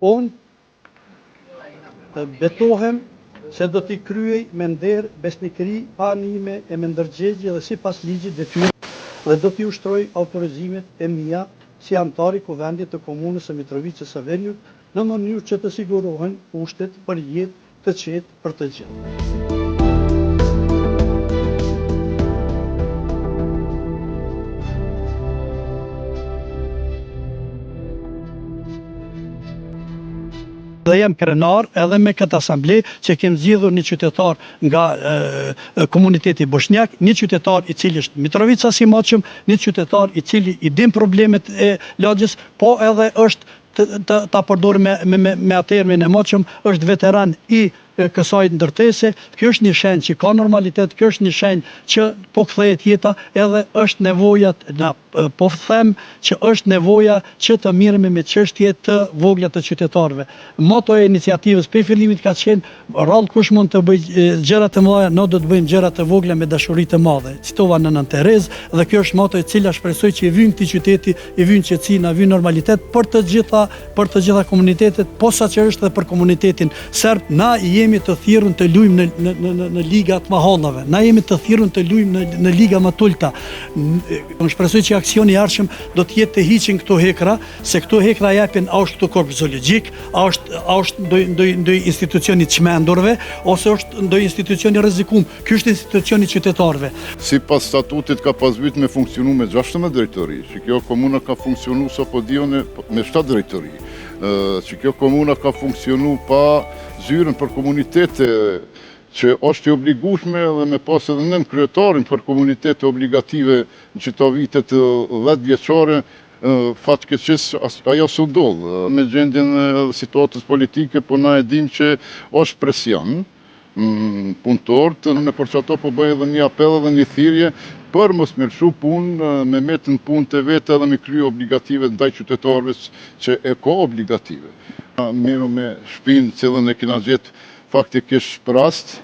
Unë betohem se do t'i kryej me nder, besnikëri, pa anime e me ndërgjegje dhe sipas ligjit detyrë dhe do t'i ushtroj autorizimet e mia si anëtar i Kuvendit të Komunës së Mitrovicës së Veriut në mënyrë që të sigurohen kushtet për jetë të qetë për të gjithë. Dhe jam krenar edhe me këtë asamble që kemë zgjidhur një qytetar nga komuniteti bosnjak, një qytetar i cili është Mitrovicas i moqëm, një qytetar i cili i din problemet e lagjës, po edhe është ta përdor me atermin e moqëm, është veteran i kësaj ndërtese. Kjo është një shenjë që ka normalitet, kjo është një shenjë që po kthehet jeta, edhe është nevoja, po them që është nevoja që të mirëmi me çështje të vogla të qytetarëve. Moto e iniciativës për fillimit ka qenë rrallë kush mund të bëj gjëra të mëdha, ne do të bëjmë gjëra të vogla me dashuri të madhe. Citova Nënën Terezë dhe kjo është moto e cila shpresoj që i vyn këtij qyteti, i vyn qetësi, na vyn normalitet për të gjitha komunitetet, posaçërisht edhe për komunitetin serb. Na jemi të thirrur të luajmë në ligat më hollave. Na jemi të thirrur të luajmë në liga më të ulta. Unë shpresoj që aksioni i ardhshëm do të jetë të hiqin këto hekra, se këto hekra japin a është këto korp zoologjik, a është ndonjë institucioni çmendurve, ose është ndonjë institucioni rrezikum. Ky është institucioni qytetarëve. Sipas statutit ka pas vit me funksionu me 16 drejtori, që kjo komuna ka funksionu sapo dione me 7 drejtori. Që kjo komuna ka funksionu pa zyrën për komunitete që është i obligueshme dhe me pas edhe nën kryetarin për komunitete obligative në qëto vitet 10 vjeçare, fatkeqësisht ajo s'u ndodh. Me gjendjen e situatës politike, po na e dim që është presion punëtor, në për që ato po bëjë edhe një apel edhe një thirrje për mos me lëshu punë, me metën punë të vetë edhe me kryo obligative ndaj qytetarëve që e ka obligative. Miru me shpinë cilën e kina gjetë faktikisht për rast,